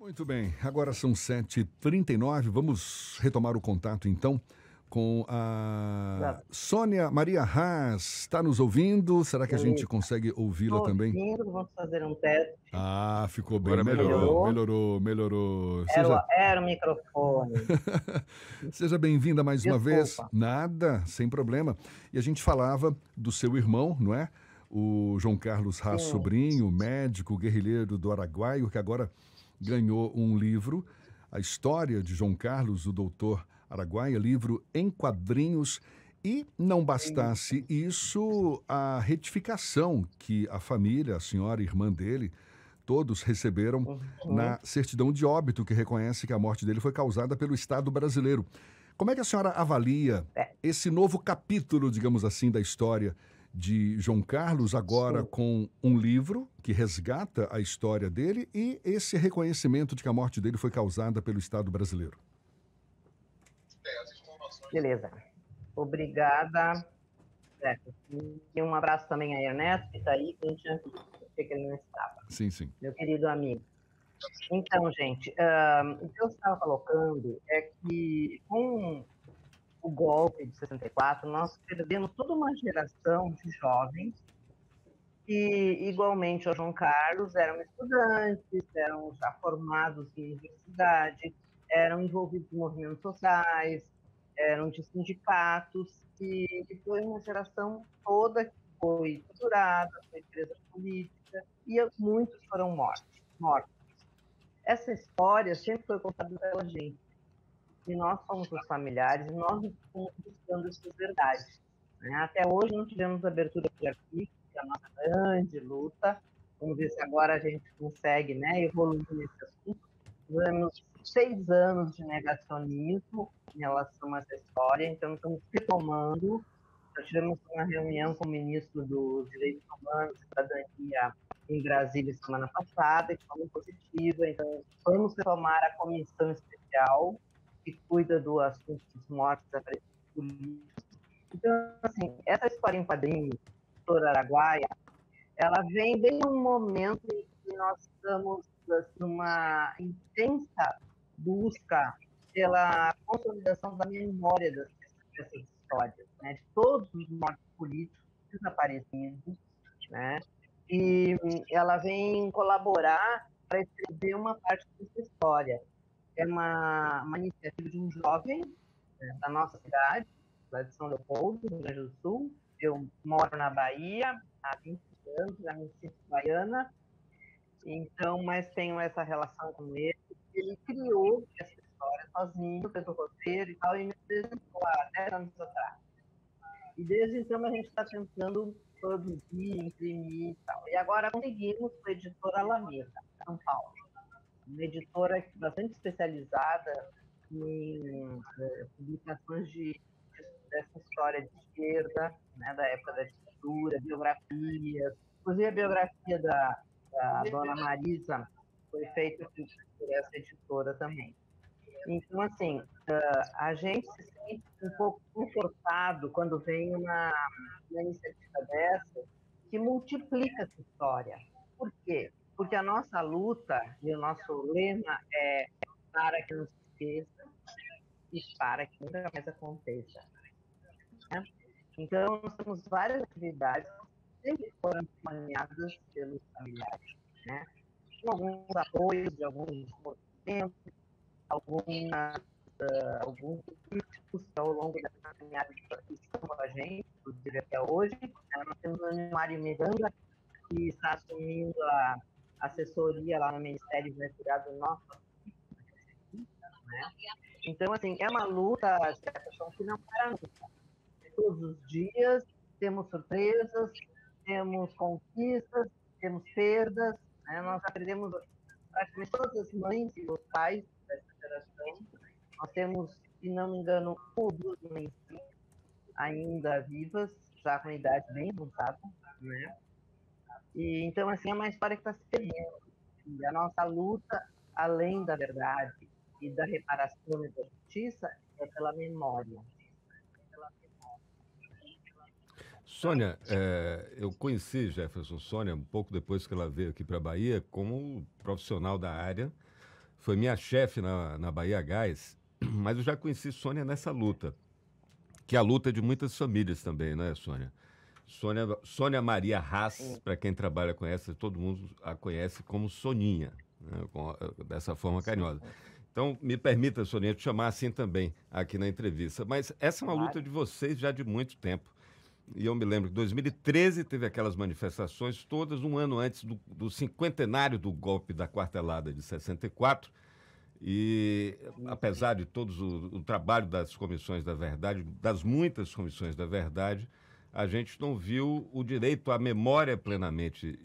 Muito bem, agora são 7h39, vamos retomar o contato então com a Já Sônia Maria Haas. Está nos ouvindo? Será que a gente beleza. consegue ouvi-la Estou também? ouvindo, vamos fazer um teste. Ah, ficou bem, Agora melhorou, melhorou. Melhorou? melhorou, melhorou. Era o microfone. Seja bem-vinda mais uma vez. Desculpa. Nada, sem problema. E a gente falava do seu irmão, não é? O João Carlos Haas Sim, Sobrinho, médico, guerrilheiro do Araguaia, que agora ganhou um livro, a história de João Carlos, o doutor Araguaia, livro em quadrinhos. E não bastasse isso, a retificação que a família, a senhora e irmã dele, todos receberam uhum. na certidão de óbito que reconhece que a morte dele foi causada pelo Estado brasileiro. Como é que a senhora avalia É, esse novo capítulo, digamos assim, da história de João Carlos, agora sim. com um livro que resgata a história dele e esse reconhecimento de que a morte dele foi causada pelo Estado brasileiro? Beleza. Obrigada, Zeca. E um abraço também a Ernesto, que está aí, que a gente tinha visto, porque que ele não estava. Sim, sim. Meu querido amigo. Então, gente, o que eu estava colocando é que com o golpe de 64, nós perdemos toda uma geração de jovens que, igualmente ao João Carlos, eram estudantes, eram já formados em universidade, eram envolvidos em movimentos sociais, eram de sindicatos, e foi uma geração toda que foi torturada, foi presa política, e muitos foram mortos. Essa história sempre foi contada pela gente, e nós somos os familiares, e nós estamos buscando essas verdades. Né? Até hoje não tivemos abertura de arquivo, que é a nossa grande luta. Vamos ver se agora a gente consegue, né, evoluir nesse assunto. Tivemos 6 anos de negacionismo em relação a essa história, então estamos retomando. Já tivemos uma reunião com o ministro dos Direitos Humanos e Cidadania em Brasília semana passada, que foi muito positiva. Então, vamos retomar a comissão especial que cuida do assunto dos mortos desaparecidos políticos. Então, assim, essa história em quadrinhos, Doutor Araguaia, ela vem bem num momento em que nós estamos assim, numa intensa busca pela consolidação da memória dessas histórias, né, de todos os mortos políticos desaparecidos, né, e ela vem colaborar para escrever uma parte dessa história. É uma iniciativa de um jovem, né, da nossa cidade, lá de São Leopoldo, no Rio Grande do Sul. Eu moro na Bahia há 20 anos, já me sinto baiana, então, mas tenho essa relação com ele. Ele criou essa história sozinho, fez o roteiro e tal, e me apresentou há 10 anos atrás. E desde então a gente está tentando produzir, imprimir e tal. E agora conseguimos com a editora Alameda, São Paulo. Uma editora bastante especializada em publicações dessa história de esquerda, né, da época da ditadura, biografias. Inclusive a biografia da dona Marisa foi feita por essa editora também. Então, assim, a gente se sente um pouco confortado quando vem uma iniciativa dessa que multiplica essa história. Por quê? Porque a nossa luta e o nosso lema é para que não se esqueça e para que nunca mais aconteça. Né? Então, nós temos várias atividades que sempre foram planeadas pelos familiares, né? Com alguns apoios de alguns movimentos, alguns políticos que ao longo dessa caminhada estão com a gente, inclusive até hoje. Nós temos o Mário Miranda, que está assumindo a assessoria lá no Ministério e vai cuidar do nosso, né? Então, assim, é uma luta, que não para nunca. Todos os dias temos surpresas, temos conquistas, temos perdas, né? Nós aprendemos praticamente todas as mães e os pais dessa geração. Nós temos, se não me engano, uma ou duas mães ainda vivas, já com idade bem avançada, né? E, então, assim, é uma história que está se perdendo. E a nossa luta, além da verdade e da reparação e da justiça, é pela memória. Sônia, eu conheci Jefferson Sônia um pouco depois que ela veio aqui para a Bahia como profissional da área. foi minha chefe na Bahia Gás, mas eu já conheci Sônia nessa luta, que é a luta de muitas famílias também, né, Sônia? Sônia Maria Haas, Sim. para quem trabalha com essa, todo mundo a conhece como Soninha, né, dessa forma carinhosa. Então, me permita, Soninha, te chamar assim também aqui na entrevista. Mas essa é uma luta Claro. de vocês já de muito tempo. E eu me lembro que em 2013 teve aquelas manifestações todas, um ano antes do cinquentenário do golpe da Quartelada de 64. E, apesar de todos o trabalho das comissões da verdade, das muitas comissões da verdade, a gente não viu o direito à memória plenamente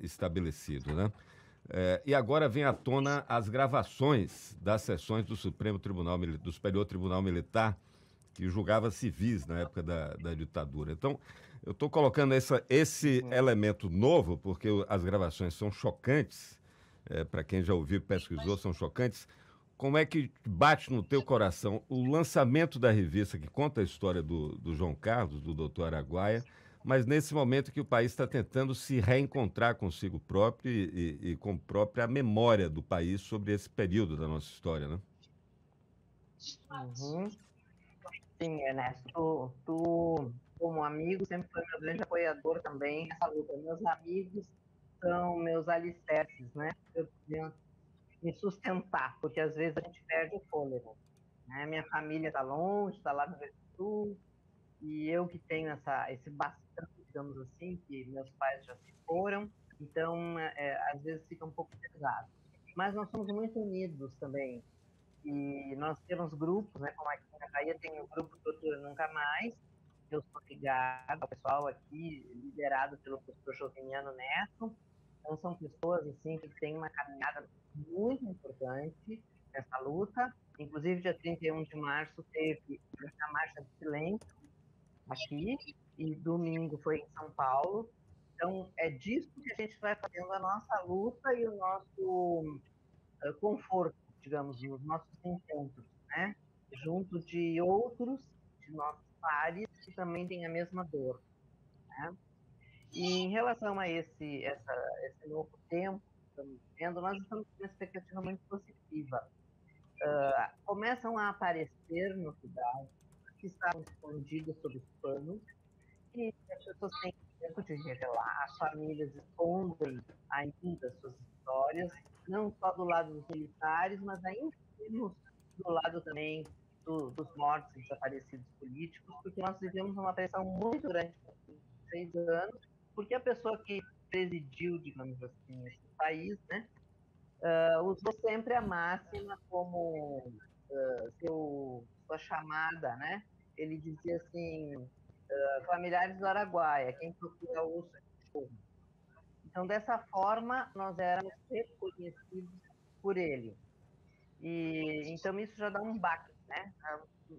estabelecido, né? E agora vem à tona as gravações das sessões do do Superior Tribunal Militar, que julgava civis na época da ditadura. Então, eu estou colocando esse elemento novo, porque as gravações são chocantes, para quem já ouviu, pesquisou, são chocantes. Como é que bate no teu coração o lançamento da revista que conta a história do João Carlos, do doutor Araguaia, mas nesse momento que o país está tentando se reencontrar consigo próprio e com a própria memória do país sobre esse período da nossa história, né? Uhum. Sim, Ernesto, tu, como amigo, sempre foi meu grande apoiador também nessa luta. Meus amigos são meus alicerces, né? Eu tenho me sustentar, porque às vezes a gente perde o fôlego, né? Minha família está longe, está lá no Rio Grande do Sul, e eu que tenho esse bastão, digamos assim, que meus pais já se foram, então às vezes fica um pouco pesado. Mas nós somos muito unidos também, e nós temos grupos, né, como aqui na Bahia tem o grupo Doutor Nunca Mais, eu sou ligado ao pessoal aqui, liderado pelo professor Joviniano Neto. Então são pessoas assim que têm uma caminhada muito importante nessa luta. Inclusive, dia 31 de março teve a Marcha do Silêncio aqui, e domingo foi em São Paulo. Então, é disso que a gente vai fazendo a nossa luta e o nosso conforto, digamos, nos nossos encontros, né? Junto de outros, de nossos pares, que também têm a mesma dor, né? E em relação a esse novo tempo que estamos vivendo, nós estamos com uma expectativa muito positiva. Começam a aparecer novidades que estavam escondidas sob os panos, e as pessoas têm medo de revelar, as famílias escondem ainda suas histórias, não só do lado dos militares, mas ainda do lado também dos mortos e desaparecidos políticos, porque nós vivemos uma pressão muito grande há 6 anos, porque a pessoa que presidiu, digamos assim, esse país, né, usou sempre a máxima como sua chamada, né? Ele dizia assim, familiares do Araguaia, quem procura osso é cachorro. Então, dessa forma, nós éramos reconhecidos por ele. E então isso já dá um baque, né?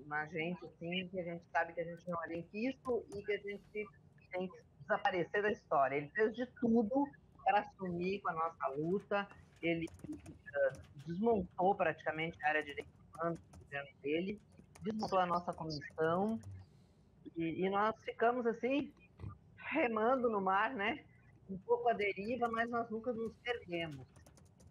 Na gente, assim, que a gente sabe que a gente não é nem isso e que a gente tem que desaparecer da história. Ele fez de tudo para assumir com a nossa luta. Ele desmontou praticamente a área de direitos humanos do governo dele, desmontou a nossa comissão e nós ficamos assim remando no mar, né? Um pouco à deriva, mas nós nunca nos perdemos.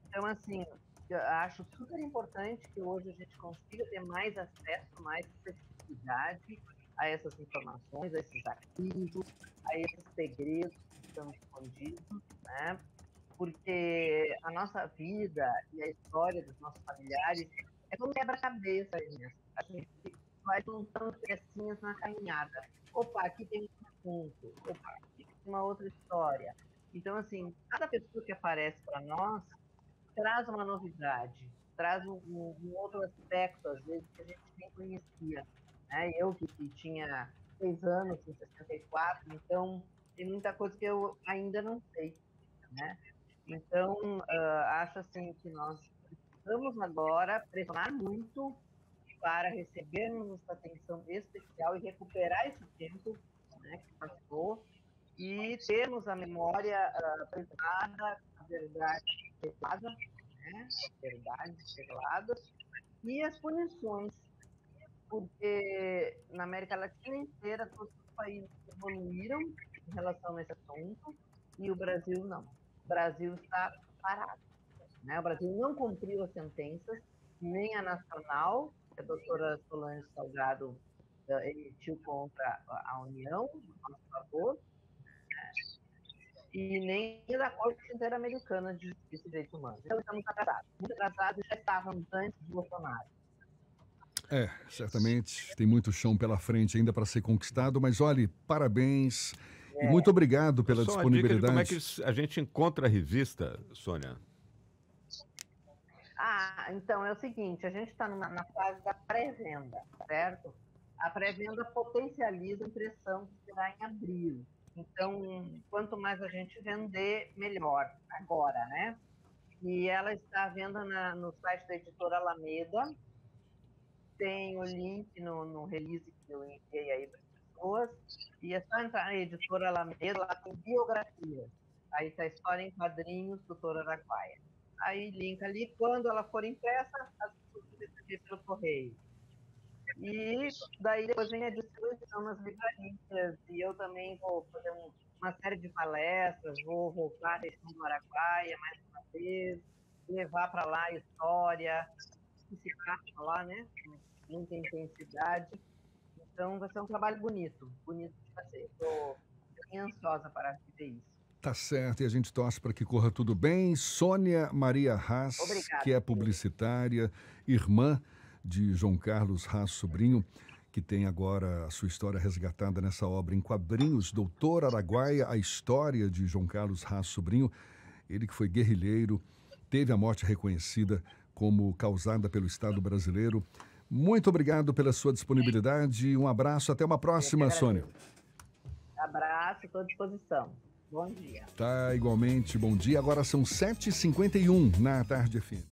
Então, assim, eu acho super importante que hoje a gente consiga ter mais acesso, mais acessibilidade a essas informações, a esses arquivos, a esses segredos que estão escondidos, né? Porque a nossa vida e a história dos nossos familiares é como quebra-cabeça, né? A gente vai juntando pecinhas na caminhada. Opa, aqui tem um assunto. Opa, aqui tem uma outra história. Então, assim, cada pessoa que aparece para nós traz uma novidade, traz um outro aspecto, às vezes, que a gente nem conhecia. Né? Eu, que tinha 6 anos, em 64, então tem muita coisa que eu ainda não sei. Né? Então, acho assim que nós precisamos agora pressionar muito para recebermos essa atenção especial e recuperar esse tempo, né, que passou e termos a memória preservada, a verdade revelada, né, verdades reveladas e as punições, porque na América Latina inteira todos os países evoluíram em relação a esse assunto e o Brasil não. O Brasil está parado. né? O Brasil não cumpriu as sentenças, nem a nacional, que a doutora Solange Salgado emitiu contra a União, a nosso favor, e nem da Corte Interamericana de Justiça e Direitos Humanos. Então, estamos atrasados. Muito atrasados, já estávamos antes do Bolsonaro. Certamente tem muito chão pela frente ainda para ser conquistado, mas olhe, parabéns e muito obrigado pela Só disponibilidade. Como é que a gente encontra a revista, Sônia? Então é o seguinte, a gente está na fase da pré-venda, certo? A pré-venda potencializa a impressão que será em abril. Então, quanto mais a gente vender, melhor agora, né? E ela está à venda no site da editora Alameda. Tem o link no release que eu enviei aí para as pessoas. E é só entrar na editora Alameda, lá tem biografia. Aí está a história em quadrinhos, doutora Araguaia. Aí linka ali, quando ela for impressa, as pessoas vão receber pelo correio. E daí depois vem a distribuição nas livrarias, e eu também vou fazer uma série de palestras, vou voltar à região do Araguaia mais uma vez, levar para lá a história, ficar lá, né, com muita intensidade. Então vai ser um trabalho bonito de fazer. Estou bem ansiosa para viver isso. Tá certo, e a gente torce para que corra tudo bem. Sônia Maria Haas, Obrigada, que é publicitária, irmã de João Carlos Haas Sobrinho, que tem agora a sua história resgatada nessa obra em quadrinhos, Doutor Araguaia, a história de João Carlos Haas Sobrinho, ele que foi guerrilheiro, teve a morte reconhecida como causada pelo Estado brasileiro. Muito obrigado pela sua disponibilidade, um abraço, até uma próxima, Sônia. Abraço, estou à disposição. Bom dia. Tá, igualmente, bom dia. Agora são 7h51 na Tarde FM.